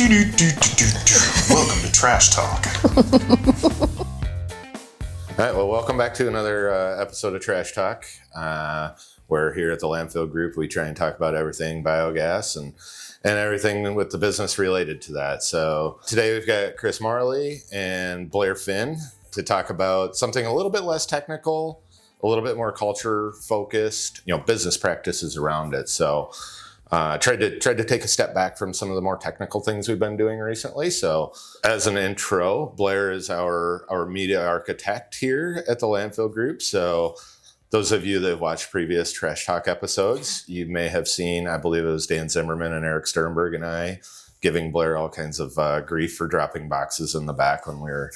Welcome to Trash Talk. All right, well, welcome back to another episode of Trash Talk. Where here at the Landfill Group, we try and talk about everything biogas and everything with the business related to that. So today we've got Chris Morley and Blair Finn to talk about something a little bit less technical, a little bit more culture focused, business practices around it. So tried to take a step back from some of the more technical things we've been doing recently. So as an intro, Blair is our media architect here at the Landfill Group. So those of you that have watched previous Trash Talk episodes, you may have seen, I believe it was Dan Zimmerman and Eric Sternberg and I giving Blair all kinds of grief for dropping boxes in the back when we were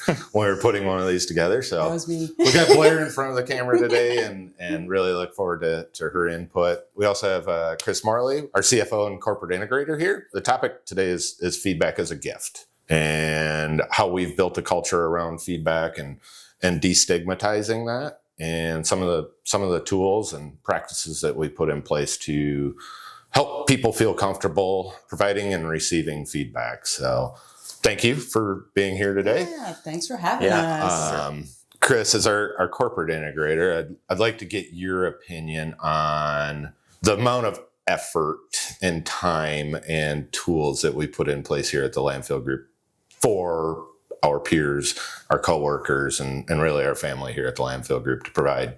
putting one of these together. So that was me. We got Blair in front of the camera today and really look forward to her input. We also have Chris Morley, our CFO and corporate integrator here. The topic today is feedback as a gift and how we've built a culture around feedback and destigmatizing that, and some of the tools and practices that we put in place to help people feel comfortable providing and receiving feedback. So thank you for being here today. Yeah, thanks for having us. Chris, as our corporate integrator, I'd like to get your opinion on the amount of effort and time and tools that we put in place here at the Landfill Group for our peers, our coworkers, and really our family here at the Landfill Group to provide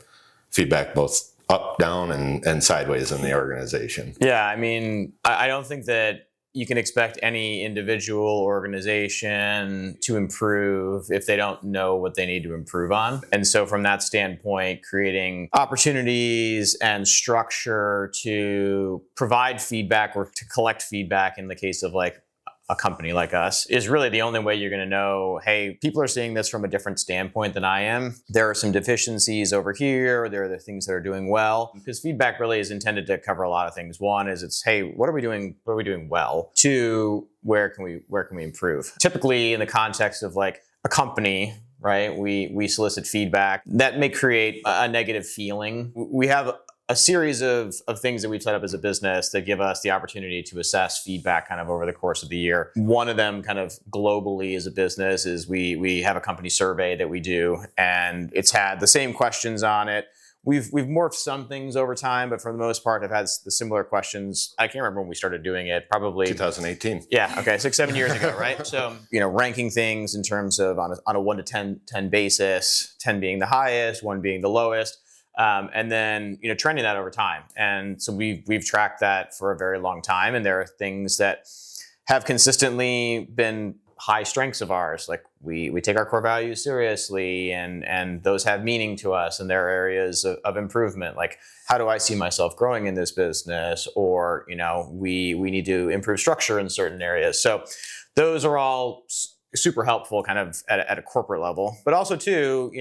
feedback both up, down, and sideways in the organization. Yeah, I mean, I don't think that you can expect any individual organization to improve if they don't know what they need to improve on. And so from that standpoint, creating opportunities and structure to provide feedback or to collect feedback in the case of like a company like us is really the only way you're going to know, hey, people are seeing this from a different standpoint than I am. There are some deficiencies over here. Or there are the things that are doing well. Because feedback really is intended to cover a lot of things. One is it's, hey, what are we doing? What are we doing well? Two, where can we improve? Typically in the context of like a company, right? We solicit feedback that may create a negative feeling. We have a series of things that we've set up as a business that give us the opportunity to assess feedback kind of over the course of the year. One of them kind of globally as a business is we have a company survey that we do, and it's had the same questions on it. We've morphed some things over time, but for the most part have had the similar questions. I can't remember when we started doing it, probably 2018. Yeah, okay, 6-7 years ago, right? So, ranking things in terms of on a 1 to 10 basis, 10 being the highest, 1 being the lowest. And then, trending that over time. And so we've tracked that for a very long time. And there are things that have consistently been high strengths of ours. Like we take our core values seriously and those have meaning to us. And there are areas of improvement. Like, how do I see myself growing in this business? Or, we need to improve structure in certain areas. So those are all super helpful kind of at a corporate level. But also too,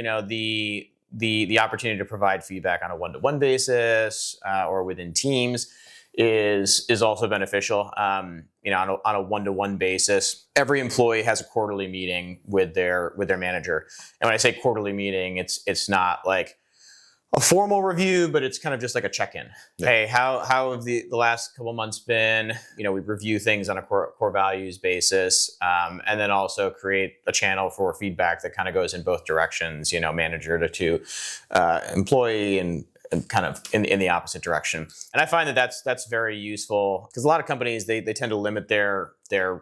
the opportunity to provide feedback on a one-to-one basis or within teams is also beneficial. On a one-to-one basis, every employee has a quarterly meeting with their manager. And when I say quarterly meeting, it's not like a formal review, but it's kind of just like a check-in. Yeah. Hey, how have the last couple of months been? We review things on a core values basis, and then also create a channel for feedback that kind of goes in both directions, manager to employee and kind of in the opposite direction. And I find that that's very useful because a lot of companies, they tend to limit their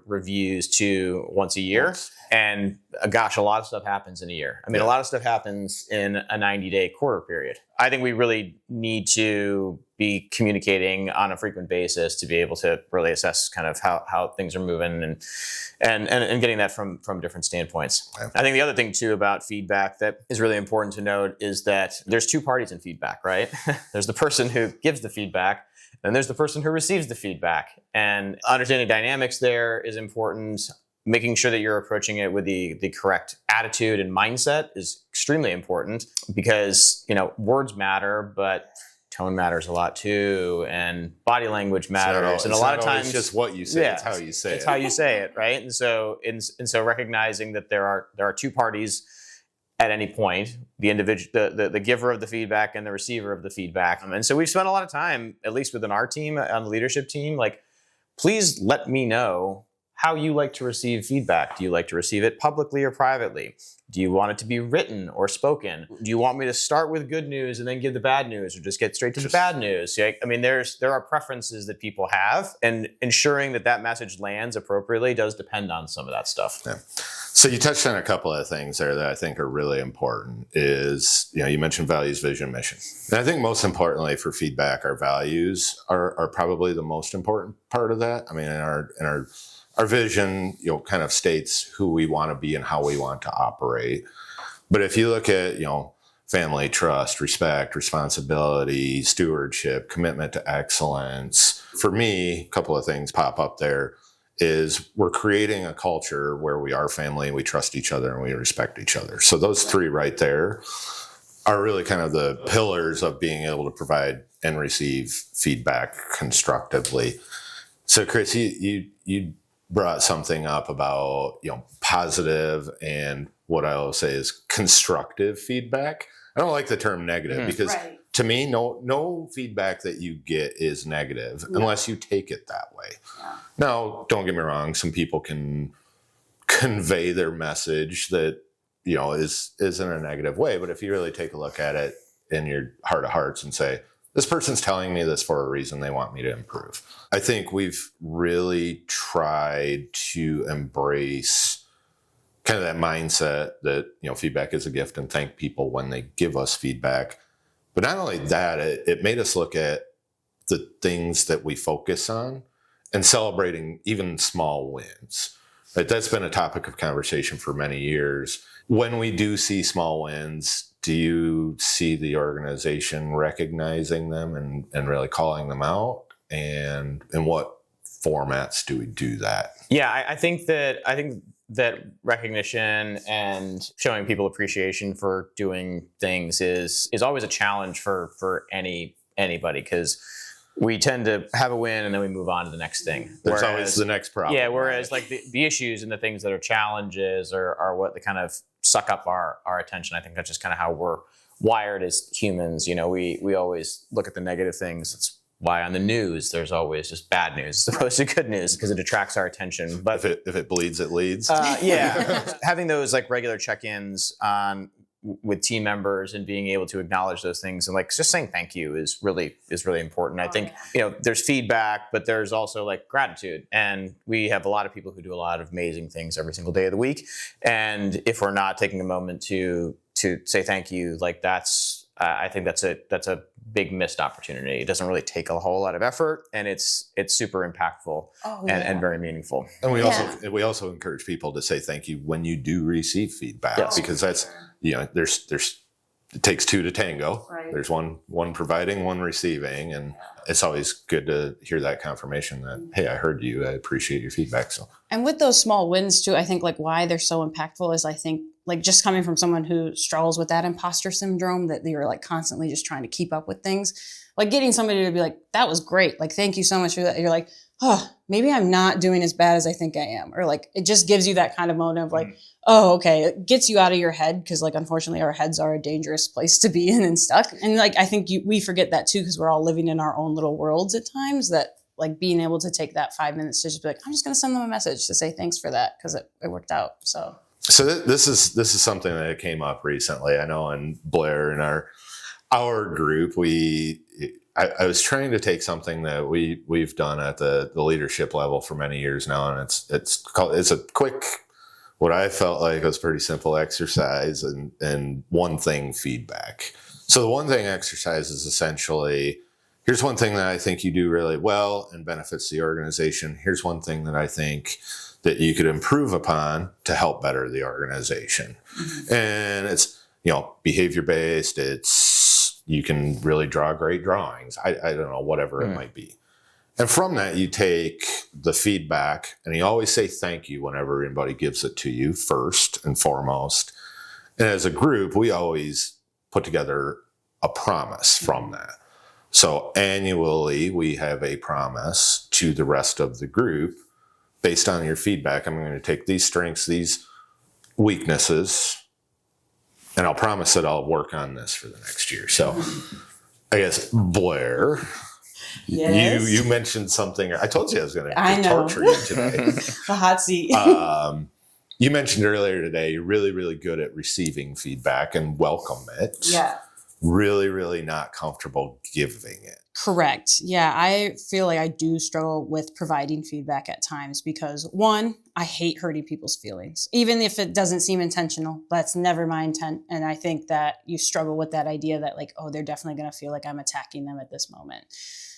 reviews to once a year. And gosh, a lot of stuff happens in a year. I mean, a lot of stuff happens in a 90-day quarter period. I think we really need to be communicating on a frequent basis to be able to really assess kind of how things are moving and getting that from different standpoints. I think the other thing too about feedback that is really important to note is that there's two parties in feedback, right? There's the person who gives the feedback, and there's the person who receives the feedback. And understanding dynamics there is important. Making sure that you're approaching it with the correct attitude and mindset is extremely important because, words matter, but tone matters a lot too, and body language matters. And a lot of times, it's just what you say; it's how you say it. It's how you say it, right? And so recognizing that there are two parties at any point: the individual, the giver of the feedback, and the receiver of the feedback. And so we've spent a lot of time, at least within our team, on the leadership team, like, please let me know how you like to receive feedback. Do you like to receive it publicly or privately? Do you want it to be written or spoken? Do you want me to start with good news and then give the bad news, or just get straight to the bad news? I mean, there are preferences that people have, and ensuring that message lands appropriately does depend on some of that stuff. Yeah. So you touched on a couple of things there that I think are really important. Is, you mentioned values, vision, mission. And I think most importantly for feedback, our values are probably the most important part of that. I mean, in our vision, kind of states who we want to be and how we want to operate. But if you look at, family, trust, respect, responsibility, stewardship, commitment to excellence, for me, a couple of things pop up there. Is we're creating a culture where we are family, we trust each other, and we respect each other. So those three right there are really kind of the pillars of being able to provide and receive feedback constructively. So Chris, you brought something up about, positive and what I always say is constructive feedback. I don't like the term negative because to me, no feedback that you get is negative unless you take it that way. Yeah. Now, don't get me wrong. Some people can convey their message that, is in a negative way. But if you really take a look at it in your heart of hearts and say, this person's telling me this for a reason, they want me to improve. I think we've really tried to embrace kind of that mindset that, feedback is a gift, and thank people when they give us feedback. But not only that, it made us look at the things that we focus on and celebrating even small wins. Right? That's been a topic of conversation for many years. When we do see small wins, do you see the organization recognizing them and really calling them out? And in what formats do we do that? Yeah, I think that recognition and showing people appreciation for doing things is always a challenge for anybody, because we tend to have a win and then we move on to the next thing. There's always the next problem. Yeah, whereas like the issues and the things that are challenges are what kind of suck up our attention. I think that's just kind of how we're wired as humans. We always look at the negative things. It's why on the news there's always just bad news as opposed to good news, because it attracts our attention. But if it bleeds, it leads. Having those like regular check-ins with team members and being able to acknowledge those things and like just saying thank you is really important. I think there's feedback, but there's also like gratitude, and we have a lot of people who do a lot of amazing things every single day of the week. And if we're not taking a moment to say thank you, like I think that's a big missed opportunity. It doesn't really take a whole lot of effort, and it's super impactable and very meaningful. And we also encourage people to say thank you when you do receive feedback, because that's there's it takes two to tango. Right. There's one providing, one receiving, and it's always good to hear that confirmation that, hey, I heard you, I appreciate your feedback. So, and with those small wins too, I think like why they're so impactful is I think like just coming from someone who struggles with that imposter syndrome, that you're like constantly just trying to keep up with things, like getting somebody to be like, that was great, like thank you so much for that. You're like, oh, maybe I'm not doing as bad as I think I am, or like it just gives you that kind of moment of like, oh, okay, it gets you out of your head, because like unfortunately our heads are a dangerous place to be in and stuck. And like I think we forget that too, because we're all living in our own little worlds at times, that like being able to take that 5 minutes to just be like, I'm just going to send them a message to say thanks for that, because it worked out. So this is something that came up recently. I know in Blair in our group, I was trying to take something that we've done at the leadership level for many years now, and it's a quick, what I felt like was pretty simple exercise and one thing feedback. So the one thing exercise is essentially, here's one thing that I think you do really well and benefits the organization. Here's one thing that I think that you could improve upon to help better the organization. Mm-hmm. And it's, behavior based. You can really draw great drawings. I don't know, whatever it might be. And from that, you take the feedback, and you always say thank you whenever anybody gives it to you, first and foremost. And as a group, we always put together a promise from that. So annually, we have a promise to the rest of the group based on your feedback. I'm going to take these strengths, these weaknesses, and I'll promise that I'll work on this for the next year. So I guess, Blair, Yes. You mentioned something. I told you I was going I to know. torture you today. The hot seat. You mentioned earlier today you're really, really good at receiving feedback and welcome it. Yeah. Really, really not comfortable giving it. Correct. Yeah, I feel like I do struggle with providing feedback at times because one, I hate hurting people's feelings. Even if it doesn't seem intentional, that's never my intent. And I think that you struggle with that idea that like, oh, they're definitely going to feel like I'm attacking them at this moment.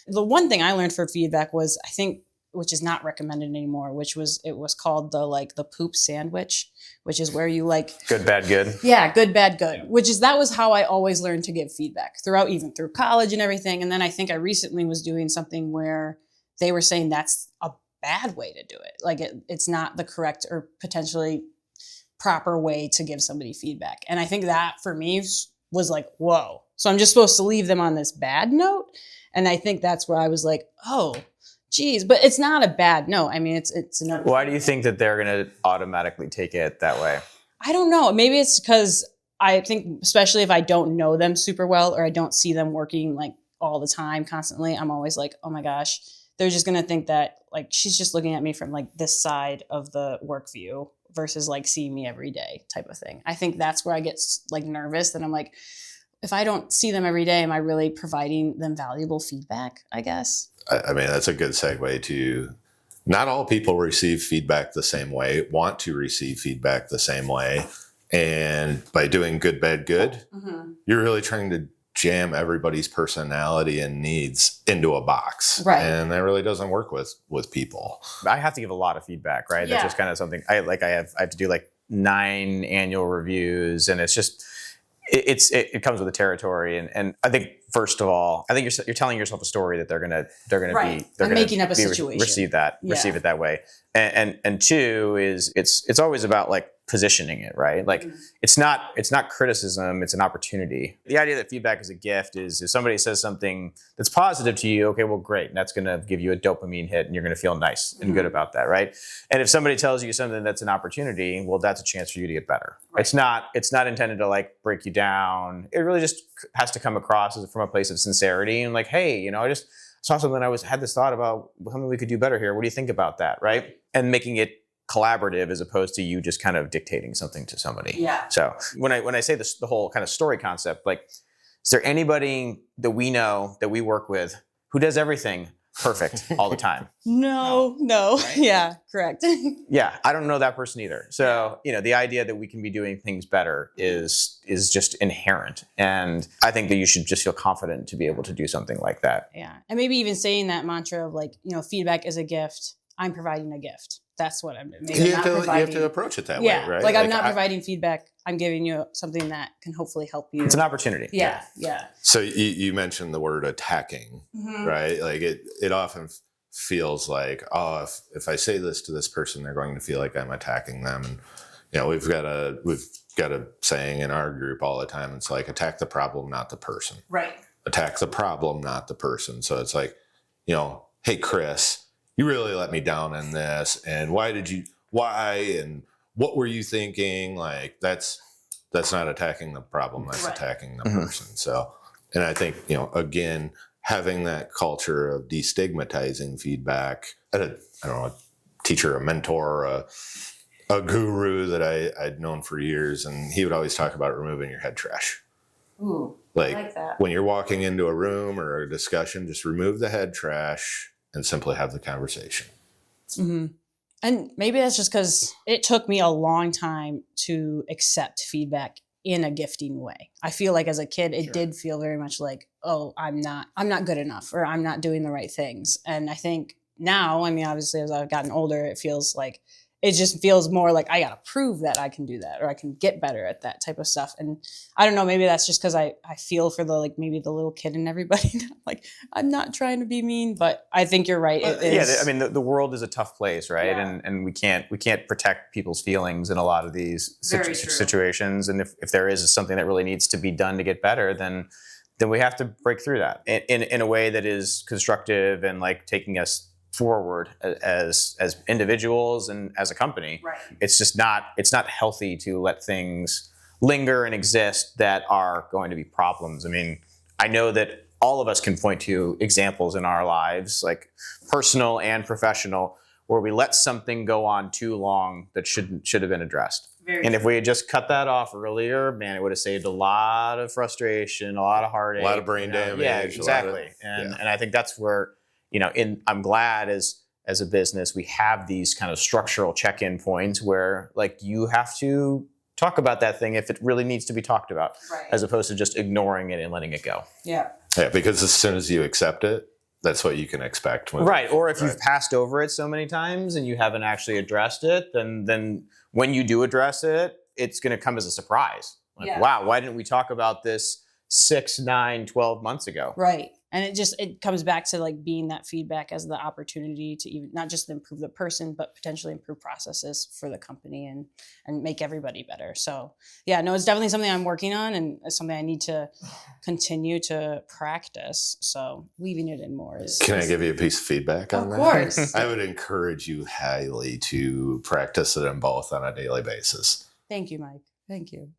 The one thing I learned for feedback was, I think, which is not recommended anymore, it was called the poop sandwich, which is where you like Good, bad, good. yeah, good, bad, good, that was how I always learned to give feedback even through college and everything. And then I think I recently was doing something where they were saying that's a bad way to do it. Like it's not the correct or potentially proper way to give somebody feedback. And I think that for me was like, whoa. So I'm just supposed to leave them on this bad note. And I think that's where I was like, oh, geez, but it's not a bad note. I mean, it's another. Why do you think that they're going to automatically take it that way? I don't know. Maybe it's because I think, especially if I don't know them super well or I don't see them working like all the time, constantly, I'm always like, oh my gosh, they're just going to think that like she's just looking at me from like this side of the work view versus like seeing me every day type of thing. I think that's where I get like nervous that I'm like, if I don't see them every day, am I really providing them valuable feedback, I guess? I mean, that's a good segue to not all people receive feedback the same way, want to receive feedback the same way. And by doing good, bad, good, you're really trying to jam everybody's personality and needs into a box. Right. And that really doesn't work with people. I have to give a lot of feedback, right? Yeah. That's just kind of something I have to do like 9 annual reviews, and it's just it comes with the territory. And I think first of all, I think you're telling yourself a story that they're gonna Right. be they're I'm gonna making up a situation. receive it that way. And two is it's always about like positioning it, right? Like it's not criticism, it's an opportunity. The idea that feedback is a gift is if somebody says something that's positive to you, okay, well, great. That's going to give you a dopamine hit and you're going to feel nice and good about that, right? And if somebody tells you something that's an opportunity, well, that's a chance for you to get better. Right. It's not intended to like break you down. It really just has to come across as from a place of sincerity and like, hey, I just saw something, had this thought about something we could do better here. What do you think about that, right? And making it collaborative as opposed to you just kind of dictating something to somebody. Yeah. So when I say this, the whole kind of story concept, like, is there anybody that we know that we work with who does everything perfect all the time? No. Right? Yeah, correct. Yeah, I don't know that person either. So, the idea that we can be doing things better is just inherent. And I think that you should just feel confident to be able to do something like that. Yeah. And maybe even saying that mantra of like, feedback is a gift. I'm providing a gift. That's what I'm doing. You have to approach it that way, right? Like I'm not providing feedback. I'm giving you something that can hopefully help you. It's an opportunity. Yeah. So you mentioned the word attacking, right? Like it often feels like, oh, if I say this to this person, they're going to feel like I'm attacking them. And we've got a saying in our group all the time. It's like attack the problem, not the person. Right. Attack the problem, not the person. So it's like, hey, Chris, you really let me down in this. And why and what were you thinking? Like that's not attacking the problem. That's attacking the person. So, and I think, again, having that culture of destigmatizing feedback, I don't know, a teacher, a mentor, a guru that I'd known for years. And he would always talk about removing your head trash. Ooh, like I like that. When you're walking into a room or a discussion, just remove the head trash and simply have the conversation. Mm-hmm. And maybe that's just because it took me a long time to accept feedback in a gifting way. I feel like as a kid, it did feel very much like, oh, I'm not good enough, or I'm not doing the right things. And I think now, obviously as I've gotten older, it just feels more like I got to prove that I can do that, or I can get better at that type of stuff. And I don't know, maybe that's just because I feel for maybe the little kid in everybody. Like, I'm not trying to be mean, but I think you're right. It is. Yeah, the world is a tough place, right? Yeah. And we can't protect people's feelings in a lot of these situations. And if there is something that really needs to be done to get better, then we have to break through that in a way that is constructive and like taking us forward as individuals and as a company. Right. It's not healthy to let things linger and exist that are going to be problems. I know that all of us can point to examples in our lives, like personal and professional, where we let something go on too long that should have been addressed. Very and true. if we had just cut that off earlier, man, it would have saved a lot of frustration, a lot of heartache, A lot of brain damage. Yeah, exactly. And I think that's where, I'm glad as a business we have these kind of structural check-in points where like you have to talk about that thing if it really needs to be talked about, Right. as opposed to just ignoring it and letting it go. Yeah. Yeah, because as soon as you accept it, that's what you can expect. Right. Or if you've passed over it so many times and you haven't actually addressed it, then when you do address it, it's going to come as a surprise. Like, wow, why didn't we talk about this 6, 9, 12 months ago? Right. And it comes back to like being that feedback as the opportunity to even not just improve the person, but potentially improve processes for the company and make everybody better. So yeah, no, it's definitely something I'm working on and it's something I need to continue to practice. So weaving it in more is. Can I give you a piece of feedback on that? Of course. I would encourage you highly to practice it in both on a daily basis. Thank you, Mike. Thank you.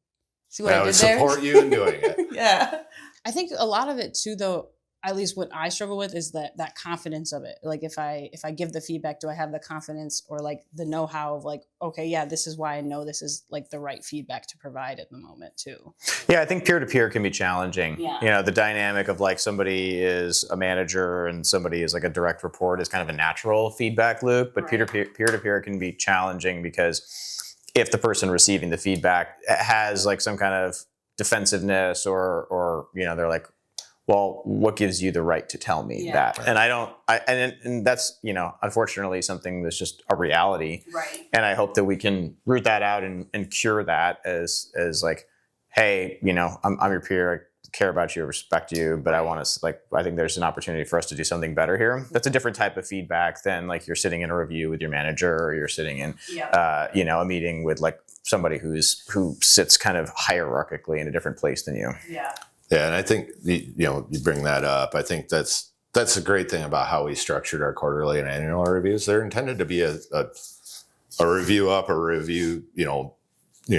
See what I I would did there? support you in doing it. Yeah. I think a lot of it too, though, at least what I struggle with is that confidence of it. Like if I give the feedback, do I have the confidence or like the know-how of like, okay, yeah, this is why I know this is like the right feedback to provide at the moment too. Yeah, I think peer-to-peer can be challenging. Yeah. The dynamic of like somebody is a manager and somebody is like a direct report is kind of a natural feedback loop, but Right. peer-to-peer can be challenging because if the person receiving the feedback has like some kind of defensiveness or they're like, well, what gives you the right to tell me that? And and that's, unfortunately something that's just a reality. Right. And I hope that we can root that out and cure that as like, hey, I'm your peer. I care about you, I respect you, but I think there's an opportunity for us to do something better here. That's a different type of feedback than like you're sitting in a review with your manager or you're sitting in, a meeting with like somebody who sits kind of hierarchically in a different place than you. Yeah. Yeah, and I think you bring that up. I think that's a great thing about how we structured our quarterly and annual reviews. They're intended to be a review up, a review,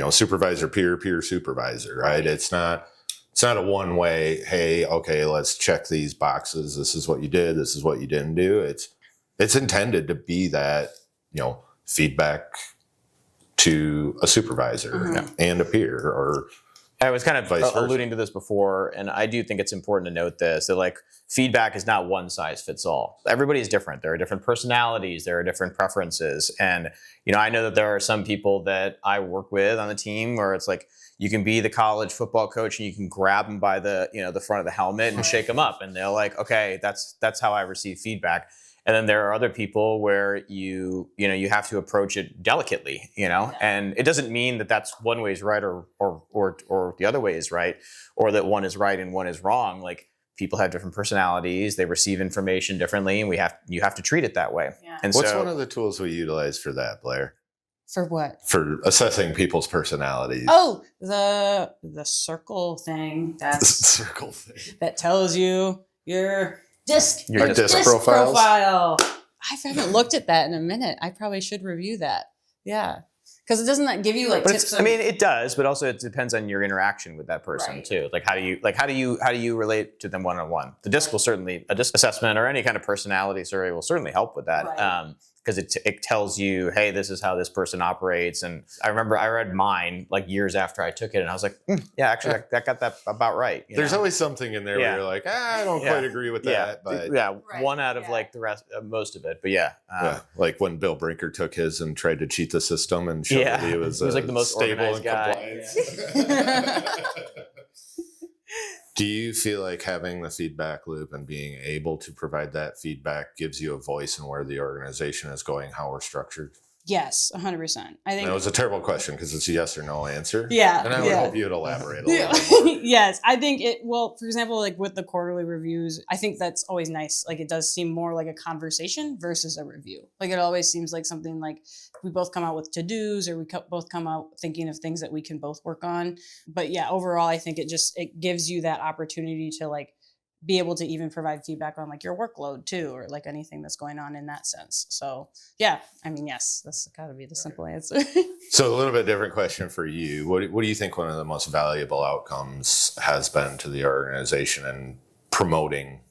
supervisor, peer supervisor, right? It's not a one way. Hey, okay, let's check these boxes. This is what you did. This is what you didn't do. It's intended to be that feedback to a supervisor and a peer or. I was kind of alluding to this before, and I do think it's important to note this, that like feedback is not one size fits all. Everybody is different. There are different personalities. There are different preferences. And, I know that there are some people that I work with on the team where it's like, you can be the college football coach and you can grab them by the, the front of the helmet and shake them up. And they're like, okay, that's how I receive feedback. And then there are other people where you have to approach it delicately, and it doesn't mean that that's one way is right or the other way is right, or that one is right and one is wrong. Like people have different personalities, they receive information differently, and you have to treat it that way. Yeah. And What's one of the tools we utilize for that, Blair? For what? For assessing people's personalities. Oh, the circle thing. That's circle thing that tells you your disc profile. I haven't looked at that in a minute. I probably should review that. Yeah, because it doesn't give you like tips. It does, but also it depends on your interaction with that person too. Like how do you relate to them one on one? The disc will certainly a disc assessment or any kind of personality survey will certainly help with that. Right. Because it tells you, hey, this is how this person operates. And I remember I read mine like years after I took it, and I was like, yeah, actually, that got that about right. There's always something in there where you're like, I don't quite agree with that. But one out of like the rest, most of it. But like when Bill Brinker took his and tried to cheat the system and showed that he was like the most stable organized and guy. compliant. Do you feel like having the feedback loop and being able to provide that feedback gives you a voice in where the organization is going, how we're structured? Yes, 100%. I think that was a terrible question because it's a yes or no answer. Yeah. And I would hope you'd elaborate a little bit more. Yes, I think for example, like with the quarterly reviews, I think that's always nice. Like it does seem more like a conversation versus a review. Like it always seems like something like we both come out with to-dos or we both come out thinking of things that we can both work on. But yeah, overall, I think it gives you that opportunity to like be able to even provide feedback on like your workload too, or like anything that's going on in that sense. So yeah, I mean, yes, that's gotta be the simple answer. So a little bit different question for you. What do you think one of the most valuable outcomes has been to the organization in promoting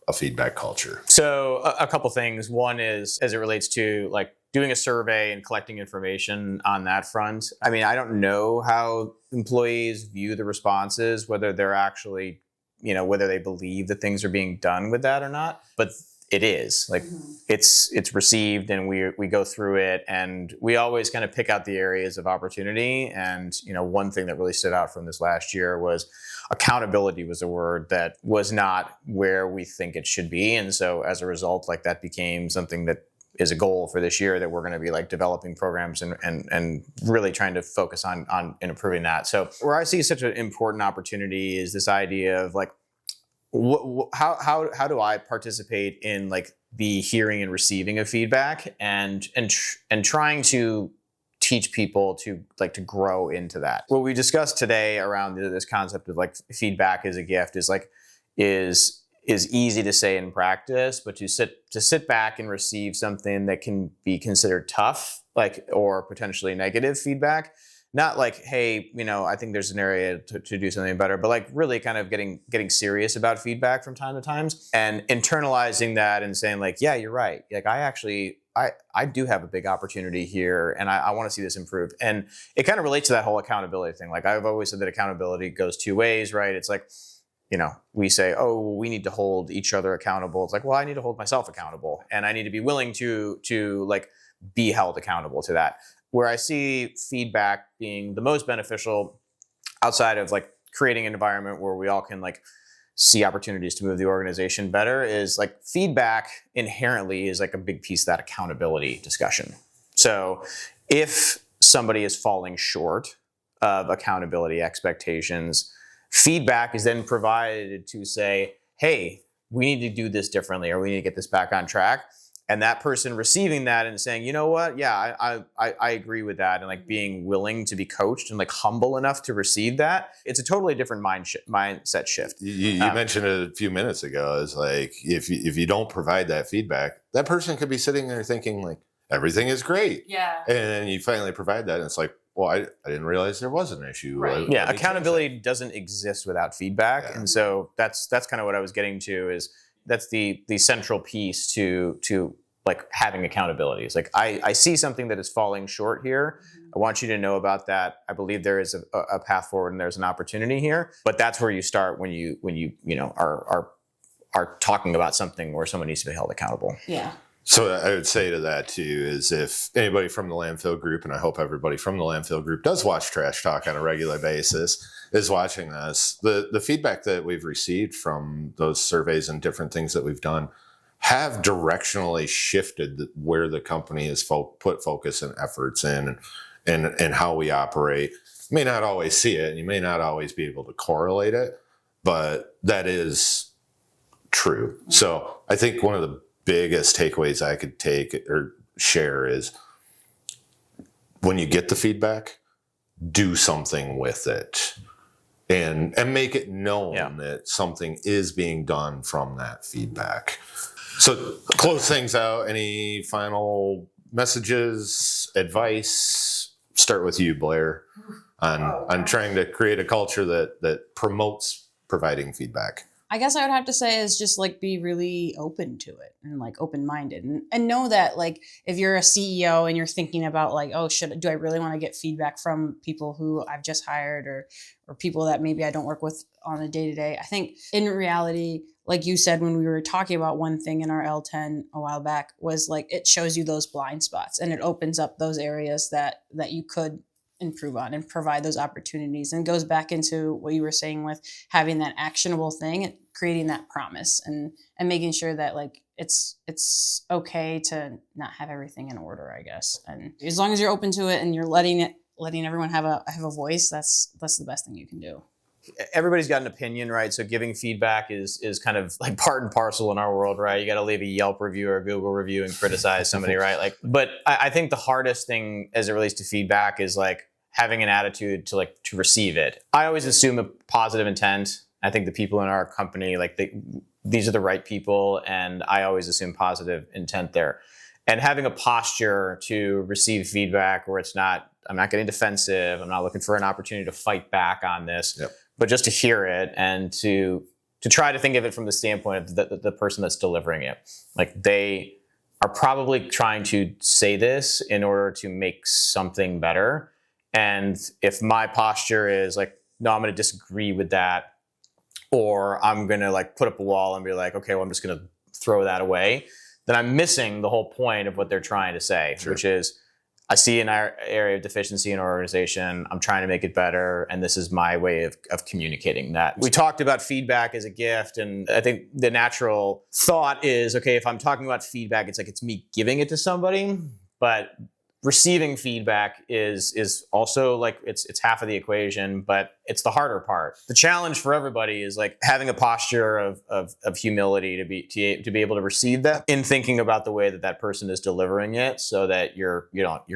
a feedback culture? So a couple things. One is as it relates to like doing a survey and collecting information on that front. I mean, I don't know how employees view the responses, whether they're actually, whether they believe that things are being done with that or not, but it is like it's received, and we go through it, and we always kind of pick out the areas of opportunity. And one thing that really stood out from this last year was accountability was a word that was not where we think it should be. And so as a result, like that became something that is a goal for this year, that we're going to be like developing programs and really trying to focus on improving that. So where I see such an important opportunity is this idea of like, how do I participate in like the hearing and receiving of feedback and trying to teach people to grow into that. What we discussed today around this concept of like feedback as a gift is easy to say in practice, but to sit back and receive something that can be considered tough, like, or potentially negative feedback. Not like, hey, I think there's an area to do something better, but like really kind of getting serious about feedback from time to time and internalizing that and saying like, yeah, you're right. Like I do have a big opportunity here, and I want to see this improved. And it kind of relates to that whole accountability thing. Like I've always said that accountability goes two ways, right? It's like, we say, oh, we need to hold each other accountable. It's like, well, I need to hold myself accountable, and I need to be willing to like be held accountable to that. Where I see feedback being the most beneficial outside of like creating an environment where we all can like see opportunities to move the organization better is like feedback inherently is like a big piece of that accountability discussion. So if somebody is falling short of accountability expectations, feedback is then provided to say, hey, we need to do this differently, or we need to get this back on track. And that person receiving that and saying, you know what, yeah, I agree with that, and like being willing to be coached and like humble enough to receive that, it's a totally different mindset shift. You mentioned it a few minutes ago. It's like if you don't provide that feedback, that person could be sitting there thinking like everything is great. Yeah. And then you finally provide that, and it's like, well, I didn't realize there was an issue. Right. Yeah, accountability doesn't exist without feedback, and so that's kind of what I was getting to is. That's the central piece to like having accountability. It's like I see something that is falling short here. I want you to know about that. I believe there is a path forward and there's an opportunity here. But that's where you start when you are talking about something where someone needs to be held accountable. Yeah. So I would say to that too is if anybody from the Landfill group, and I hope everybody from the Landfill group does watch Trash Talk on a regular basis, is watching this, the feedback that we've received from those surveys and different things that we've done have directionally shifted where the company has put focus and efforts in and how we operate. You may not always see it, and you may not always be able to correlate it, but that is true. So I think one of the biggest takeaways I could take or share is when you get the feedback, do something with it and make it known that something is being done from that feedback. So close things out. Any final messages, advice? Start with you, Blair, on trying to create a culture that promotes providing feedback. I guess I would have to say is just like be really open to it and like open-minded and know that like if you're a CEO and you're thinking about like, oh, do I really want to get feedback from people who I've just hired or people that maybe I don't work with on a day-to-day. I think in reality, like you said, when we were talking about one thing in our L10 a while back was like, it shows you those blind spots and it opens up those areas that you could improve on and provide those opportunities, and goes back into what you were saying with having that actionable thing and creating that promise and making sure that like it's okay to not have everything in order, I guess. And as long as you're open to it and you're letting everyone have a voice, that's the best thing you can do. Everybody's got an opinion, right? So giving feedback is kind of like part and parcel in our world, right? You got to leave a Yelp review or a Google review and criticize somebody, right? Like, but I think the hardest thing as it relates to feedback is like having an attitude to receive it. I always assume a positive intent. I think the people in our company, like these are the right people, and I always assume positive intent there. And having a posture to receive feedback where I'm not getting defensive, I'm not looking for an opportunity to fight back on this, but just to hear it and to to try to think of it from the standpoint of the person that's delivering it. Like they are probably trying to say this in order to make something better. And if my posture is like, no, I'm going to disagree with that, or I'm going to like put up a wall and be like, okay, well, I'm just going to throw that away, then I'm missing the whole point of what they're trying to say, Sure. which is, I see an area of deficiency in our organization. I'm trying to make it better. And this is my way of communicating that. We talked about feedback as a gift. And I think the natural thought is, okay, if I'm talking about feedback, it's like it's me giving it to somebody. But receiving feedback is also like it's half of the equation, but it's the harder part. The challenge for everybody is like having a posture of humility to be able to receive that in thinking about the way that person is delivering it, so that you're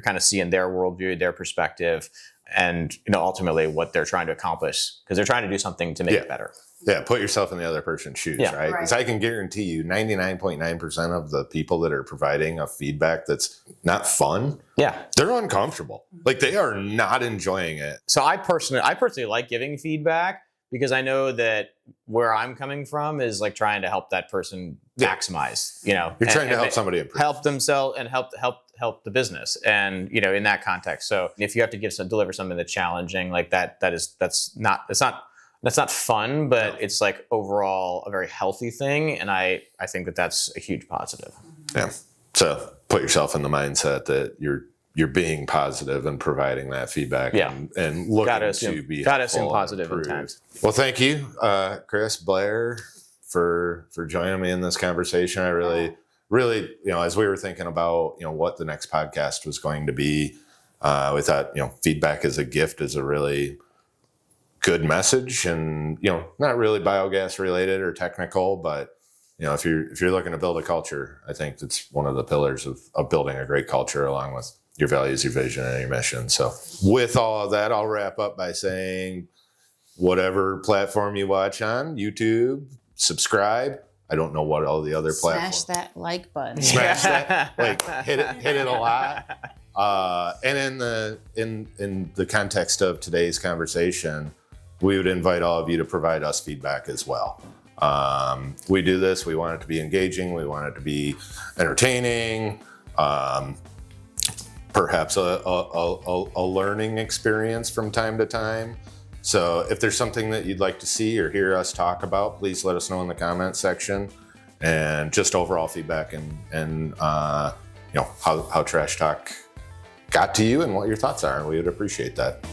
kind of seeing their worldview, their perspective, and ultimately what they're trying to accomplish, because they're trying to do something to make it better. Yeah, put yourself in the other person's shoes, right? Because I can guarantee you 99.9% of the people that are providing a feedback that's not fun, they're uncomfortable. Like they are not enjoying it. So I personally like giving feedback, because I know that where I'm coming from is like trying to help that person maximize, You're trying to help somebody improve. Help themselves and help the business, and in that context. So if you have to deliver something that's challenging like that's not fun, but it's like overall a very healthy thing, and I think that's a huge positive. Yeah. So put yourself in the mindset that you're being positive and providing that feedback, and looking to be gotta assume positive intent. Well, thank you, Chris, Blair, for joining me in this conversation. I really, as we were thinking about what the next podcast was going to be, we thought feedback as a gift is a really good message, and not really biogas related or technical, but if you're looking to build a culture, I think that's one of the pillars of building a great culture, along with your values, your vision, and your mission. So with all of that, I'll wrap up by saying, whatever platform you watch on, YouTube, subscribe. I don't know what all the other platforms. Smash that like button. Smash that, like hit it a lot. And in the context of today's conversation, we would invite all of you to provide us feedback as well. We do this. We want it to be engaging. We want it to be entertaining. Perhaps a learning experience from time to time. So if there's something that you'd like to see or hear us talk about, please let us know in the comments section, and just overall feedback and how Trash Talk got to you and what your thoughts are. And we would appreciate that.